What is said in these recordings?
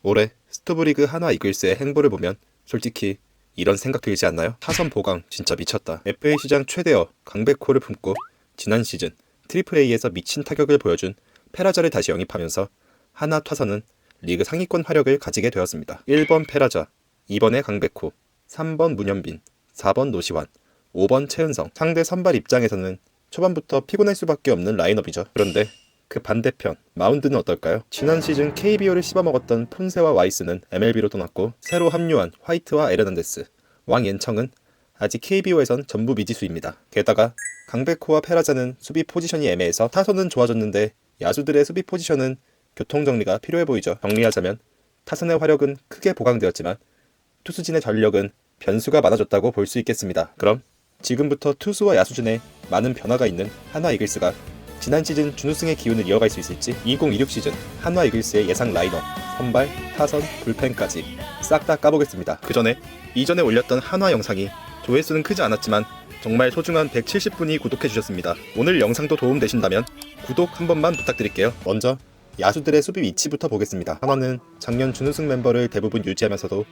올해 스토브리그 한화 이글스의 행보를 보면 솔직히 이런 생각 들지 않나요? 타선 보강 진짜 미쳤다. FA 시장 최대어 강백호를 품고 지난 시즌 트리플 A에서 미친 타격을 보여준 페라자를 다시 영입하면서 한화 타선은 리그 상위권 화력을 가지게 되었습니다. 1번 페라자, 2번에 강백호, 3번 문현빈, 4번 노시환, 5번 최은성. 상대 선발 입장에서는 초반부터 피곤할 수밖에 없는 라인업이죠. 그런데 그 반대편 마운드는 어떨까요? 지난 시즌 KBO를 씹어먹었던 폰세와 와이스는 MLB로 떠났고 새로 합류한 화이트와 에르난데스, 왕옌청은 아직 KBO에선 전부 미지수입니다. 게다가 강백호와 페라자는 수비 포지션이 애매해서 타선은 좋아졌는데 야수들의 수비 포지션은 교통정리가 필요해 보이죠. 정리하자면 타선의 화력은 크게 보강되었지만 투수진의 전력은 변수가 많아졌다고 볼 수 있겠습니다. 그럼 지금부터 투수와 야수진에 많은 변화가 있는 한화 이글스가 지난 시즌 준우승의 기운을 이어갈 수 있을지 2026 시즌 한화 이글스의 예상 라인업, 선발, 타선, 불펜까지 싹 다 까보겠습니다. 그 전에 이전에 올렸던 한화 영상이 조회수는 크지 않았지만 정말 소중한 170분이 구독해주셨습니다. 오늘 영상도 도움되신다면 구독 한 번만 부탁드릴게요. 먼저 야수들의 수비 위치부터 보겠습니다. 한화는 작년 준우승 멤버를 대부분 유지하면서도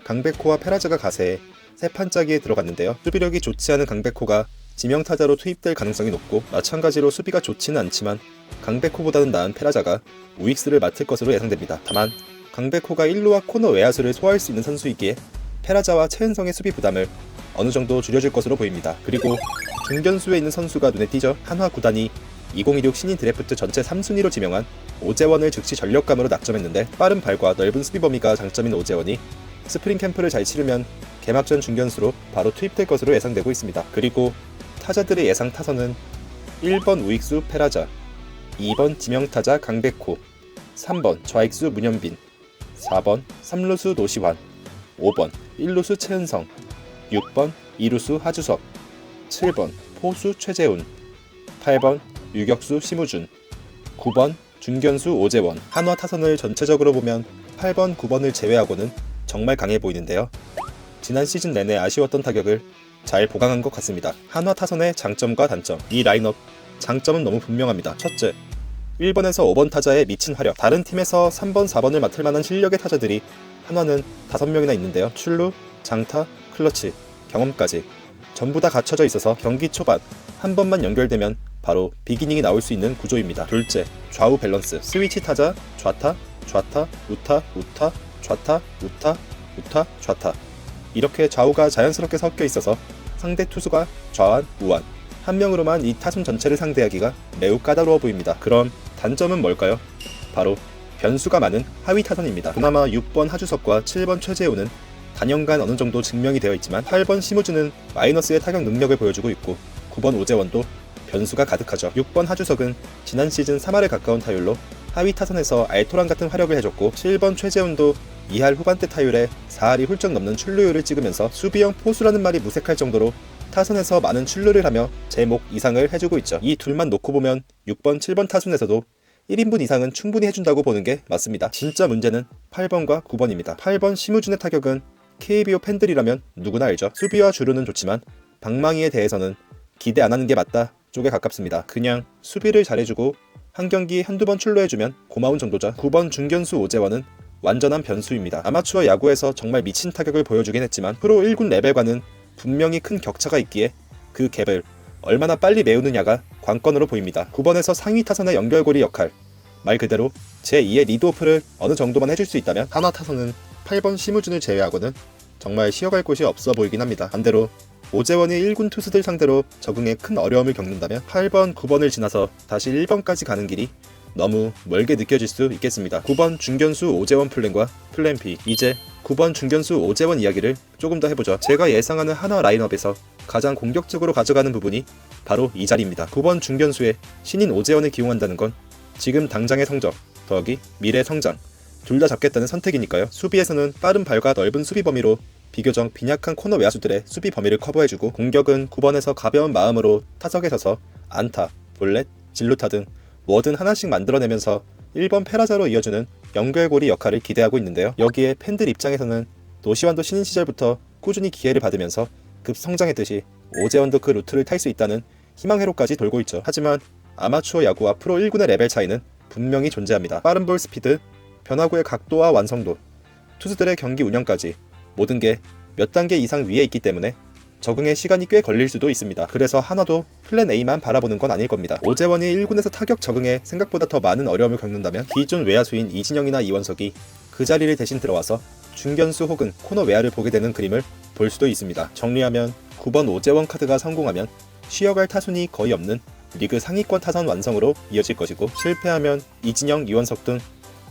강백호와 페라자가 가세해 세 판짜기에 들어갔는데요. 수비력이 좋지 않은 강백호가 지명타자로 투입될 가능성이 높고 마찬가지로 수비가 좋지는 않지만 강백호보다는 나은 페라자가 우익수를 맡을 것으로 예상됩니다. 다만 강백호가 1루와 코너 외야수를 소화할 수 있는 선수이기에 페라자와 최은성의 수비 부담을 어느 정도 줄여줄 것으로 보입니다. 그리고 중견수에 있는 선수가 눈에 띄죠. 한화 구단이 2026 신인 드래프트 전체 3순위로 지명한 오재원을 즉시 전력감으로 낙점했는데 빠른 발과 넓은 수비 범위가 장점인 오재원이 스프링 캠프를 잘 치르면 개막전 중견수로 바로 투입될 것으로 예상되고 있습니다. 그리고 타자들의 예상 타선은 1번 우익수 페라자, 2번 지명타자 강백호, 3번 좌익수 문현빈, 4번 3루수 노시환, 5번 1루수 최은성, 6번 2루수 하주석, 7번 포수 최재훈, 8번 유격수 심우준, 9번 중견수 오재원. 한화 타선을 전체적으로 보면 8번, 9번을 제외하고는 정말 강해 보이는데요. 지난 시즌 내내 아쉬웠던 타격을 잘 보강한 것 같습니다. 한화 타선의 장점과 단점, 이 라인업 장점은 너무 분명합니다. 첫째, 1번에서 5번 타자의 미친 화력. 다른 팀에서 3번, 4번을 맡을 만한 실력의 타자들이 한화는 5명이나 있는데요. 출루, 장타, 클러치, 경험까지 전부 다 갖춰져 있어서 경기 초반 한 번만 연결되면 바로 비기닝이 나올 수 있는 구조입니다. 둘째, 좌우 밸런스. 스위치 타자, 좌타, 좌타, 우타, 우타, 좌타, 우타, 우타, 좌타. 이렇게 좌우가 자연스럽게 섞여 있어서 상대 투수가 좌완, 우완 한 명으로만 이 타순 전체를 상대하기가 매우 까다로워 보입니다. 그럼 단점은 뭘까요? 바로 변수가 많은 하위 타선입니다. 그나마 6번 하주석과 7번 최재훈은 단연간 어느 정도 증명이 되어 있지만 8번 심우준은 마이너스의 타격 능력을 보여주고 있고 9번 오재원도 변수가 가득하죠. 6번 하주석은 지난 시즌 3할에 가까운 타율로 하위 타선에서 알토란 같은 화력을 해줬고 7번 최재훈도 2할 후반대 타율에 4할이 훌쩍 넘는 출루율을 찍으면서 수비형 포수라는 말이 무색할 정도로 타선에서 많은 출루를 하며 제 목 이상을 해주고 있죠. 이 둘만 놓고 보면 6번, 7번 타순에서도 1인분 이상은 충분히 해준다고 보는 게 맞습니다. 진짜 문제는 8번과 9번입니다. 8번 심우준의 타격은 KBO 팬들이라면 누구나 알죠. 수비와 주루는 좋지만 방망이에 대해서는 기대 안 하는 게 맞다 쪽에 가깝습니다. 그냥 수비를 잘해주고 한 경기 한두 번 출루해주면 고마운 정도죠. 9번 중견수 오재원은 완전한 변수입니다. 아마추어 야구에서 정말 미친 타격을 보여주긴 했지만 프로 1군 레벨과는 분명히 큰 격차가 있기에 그 갭을 얼마나 빨리 메우느냐가 관건으로 보입니다. 9번에서 상위 타선의 연결고리 역할, 말 그대로 제2의 리드오프를 어느 정도만 해줄 수 있다면 한화 타선은 8번 심우준을 제외하고는 정말 쉬어갈 곳이 없어 보이긴 합니다. 반대로 오재원이 1군 투수들 상대로 적응에 큰 어려움을 겪는다면 8번, 9번을 지나서 다시 1번까지 가는 길이 너무 멀게 느껴질 수 있겠습니다. 9번 중견수 오재원 플랜과 플랜 B. 이제 9번 중견수 오재원 이야기를 조금 더 해보죠. 제가 예상하는 한화 라인업에서 가장 공격적으로 가져가는 부분이 바로 이 자리입니다. 9번 중견수에 신인 오재원을 기용한다는 건 지금 당장의 성적 더하기 미래 성장 둘 다 잡겠다는 선택이니까요. 수비에서는 빠른 발과 넓은 수비 범위로 비교적 빈약한 코너 외야수들의 수비 범위를 커버해주고 공격은 9번에서 가벼운 마음으로 타석에 서서 안타, 볼넷, 진루타 등 뭐든 하나씩 만들어내면서 1번 페라자로 이어주는 연결고리 역할을 기대하고 있는데요. 여기에 팬들 입장에서는 노시환도 신인 시절부터 꾸준히 기회를 받으면서 급성장했듯이 오재원도 그 루트를 탈 수 있다는 희망회로까지 돌고 있죠. 하지만 아마추어 야구와 프로 1군의 레벨 차이는 분명히 존재합니다. 빠른 볼 스피드, 변화구의 각도와 완성도, 투수들의 경기 운영까지 모든 게 몇 단계 이상 위에 있기 때문에 적응에 시간이 꽤 걸릴 수도 있습니다. 그래서 한화도 플랜 A만 바라보는 건 아닐 겁니다. 오재원이 1군에서 타격 적응에 생각보다 더 많은 어려움을 겪는다면 기존 외야수인 이진영이나 이원석이 그 자리를 대신 들어와서 중견수 혹은 코너 외야를 보게 되는 그림을 볼 수도 있습니다. 정리하면 9번 오재원 카드가 성공하면 쉬어갈 타순이 거의 없는 리그 상위권 타선 완성으로 이어질 것이고, 실패하면 이진영, 이원석 등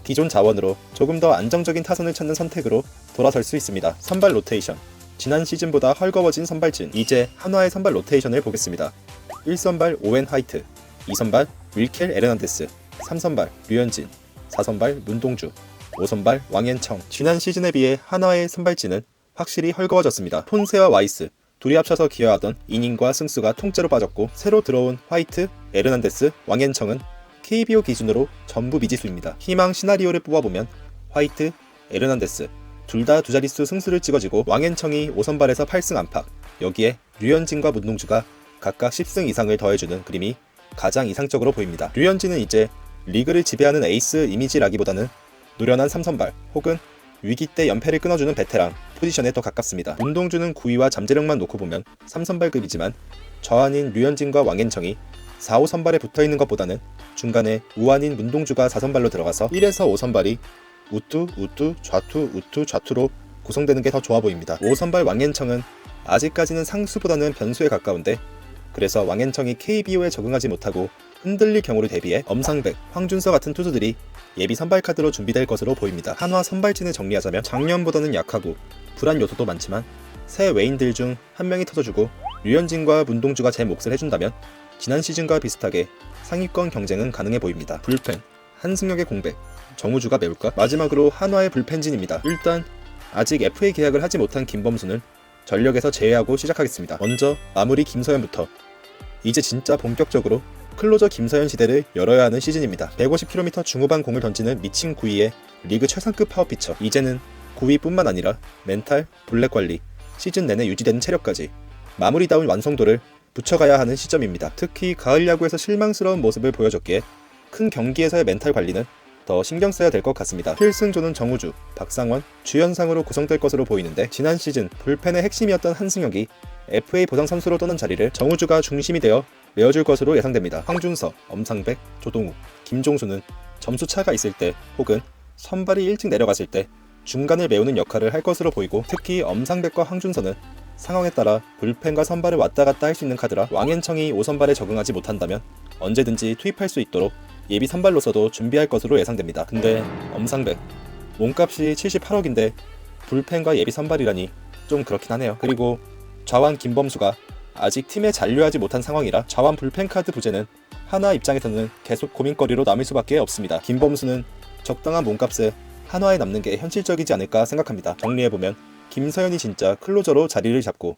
기존 자원으로 조금 더 안정적인 타선을 찾는 선택으로 돌아설 수 있습니다. 선발 로테이션, 지난 시즌보다 헐거워진 선발진. 이제 한화의 선발 로테이션을 보겠습니다. 1선발 오웬 화이트, 2선발 윌켈 에르난데스, 3선발 류현진, 4선발 문동주, 5선발 왕앤청. 지난 시즌에 비해 한화의 선발진은 확실히 헐거워졌습니다. 폰세와 와이스 둘이 합쳐서 기여하던 이닝과 승수가 통째로 빠졌고, 새로 들어온 화이트, 에르난데스, 왕앤청은 KBO 기준으로 전부 미지수입니다. 희망 시나리오를 뽑아보면 화이트, 에르난데스 둘 다 두 자릿수 승수를 찍어지고, 왕앤청이 5선발에서 8승 안팎, 여기에 류현진과 문동주가 각각 10승 이상을 더해주는 그림이 가장 이상적으로 보입니다. 류현진은 이제 리그를 지배하는 에이스 이미지라기보다는 노련한 3선발 혹은 위기 때 연패를 끊어주는 베테랑 포지션에 더 가깝습니다. 문동주는 구위와 잠재력만 놓고 보면 3선발급이지만 좌완인 류현진과 왕앤청이 4, 5선발에 붙어있는 것보다는 중간에 우완인 문동주가 4선발로 들어가서 1에서 5선발이 우투, 우투, 좌투, 우투, 좌투로 구성되는 게 더 좋아 보입니다. 5선발 왕앤청은 아직까지는 상수보다는 변수에 가까운데, 그래서 왕앤청이 KBO에 적응하지 못하고 흔들릴 경우를 대비해 엄상백, 황준서 같은 투수들이 예비 선발 카드로 준비될 것으로 보입니다. 한화 선발진을 정리하자면 작년보다는 약하고 불안 요소도 많지만 새 외인들 중 한 명이 터져주고 류현진과 문동주가 제 몫을 해준다면 지난 시즌과 비슷하게 상위권 경쟁은 가능해 보입니다. 불펜, 한승혁의 공백, 정우주가 메울까? 마지막으로 한화의 불펜진입니다. 일단 아직 FA 계약을 하지 못한 김범수는 전력에서 제외하고 시작하겠습니다. 먼저 마무리 김서현부터. 이제 진짜 본격적으로 클로저 김서현 시대를 열어야 하는 시즌입니다. 150km 중후반 공을 던지는 미친 구위의 리그 최상급 파워피처. 이제는 구위뿐만 아니라 멘탈, 블랙 관리, 시즌 내내 유지되는 체력까지 마무리다운 완성도를 붙여가야 하는 시점입니다. 특히 가을 야구에서 실망스러운 모습을 보여줬기에 큰 경기에서의 멘탈 관리는 더 신경 써야 될 것 같습니다. 필승조는 정우주, 박상원, 주연상으로 구성될 것으로 보이는데, 지난 시즌 불펜의 핵심이었던 한승혁이 FA 보상 선수로 떠난 자리를 정우주가 중심이 되어 메워줄 것으로 예상됩니다. 황준서, 엄상백, 조동욱, 김종수는 점수 차가 있을 때 혹은 선발이 일찍 내려갔을 때 중간을 메우는 역할을 할 것으로 보이고, 특히 엄상백과 황준서는 상황에 따라 불펜과 선발을 왔다 갔다 할 수 있는 카드라 왕앤청이 5선발에 적응하지 못한다면 언제든지 투입할 수 있도록 예비 선발로서도 준비할 것으로 예상됩니다. 근데 엄상백 몸값이 78억인데 불펜과 예비 선발이라니 좀 그렇긴 하네요. 그리고 좌완 김범수가 아직 팀에 잔류하지 못한 상황이라 좌완 불펜 카드 부재는 한화 입장에서는 계속 고민거리로 남을 수밖에 없습니다. 김범수는 적당한 몸값에 한화에 남는 게 현실적이지 않을까 생각합니다. 정리해보면 김서현이 진짜 클로저로 자리를 잡고,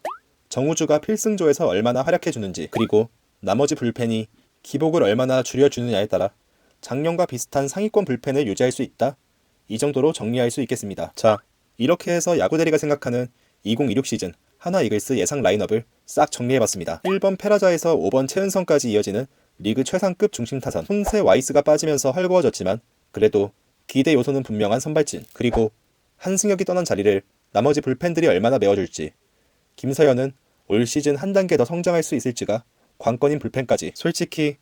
정우주가 필승조에서 얼마나 활약해주는지, 그리고 나머지 불펜이 기복을 얼마나 줄여주느냐에 따라 작년과 비슷한 상위권 불펜을 유지할 수 있다, 이 정도로 정리할 수 있겠습니다. 자, 이렇게 해서 야구대리가 생각하는 2026 시즌 한화 이글스 예상 라인업을 싹 정리해봤습니다. 1번 페라자에서 5번 최은성까지 이어지는 리그 최상급 중심 타선. 손세 와이스가 빠지면서 헐거워졌지만 그래도 기대 요소는 분명한 선발진, 그리고 한승혁이 떠난 자리를 나머지 불펜들이 얼마나 메워줄지, 김서현은 올 시즌 한 단계 더 성장할 수 있을지가 관건인 불펜까지. 솔직히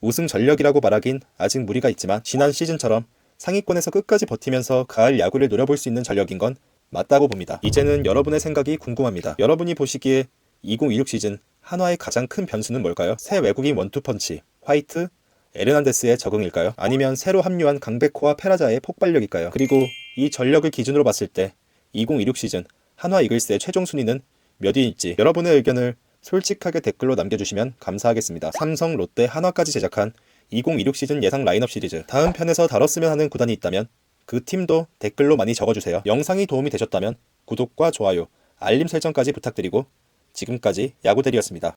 우승 전력이라고 말하긴 아직 무리가 있지만 지난 시즌처럼 상위권에서 끝까지 버티면서 가을 야구를 노려볼 수 있는 전력인 건 맞다고 봅니다. 이제는 여러분의 생각이 궁금합니다. 여러분이 보시기에 2026 시즌 한화의 가장 큰 변수는 뭘까요? 새 외국인 원투펀치, 화이트, 에르난데스의 적응일까요? 아니면 새로 합류한 강백호와 페라자의 폭발력일까요? 그리고 이 전력을 기준으로 봤을 때 2026 시즌 한화 이글스의 최종 순위는 몇 위일지 여러분의 의견을 솔직하게 댓글로 남겨주시면 감사하겠습니다. 삼성, 롯데, 한화까지 제작한 2026 시즌 예상 라인업 시리즈, 다음 편에서 다뤘으면 하는 구단이 있다면 그 팀도 댓글로 많이 적어주세요. 영상이 도움이 되셨다면 구독과 좋아요, 알림 설정까지 부탁드리고, 지금까지 야구대리였습니다.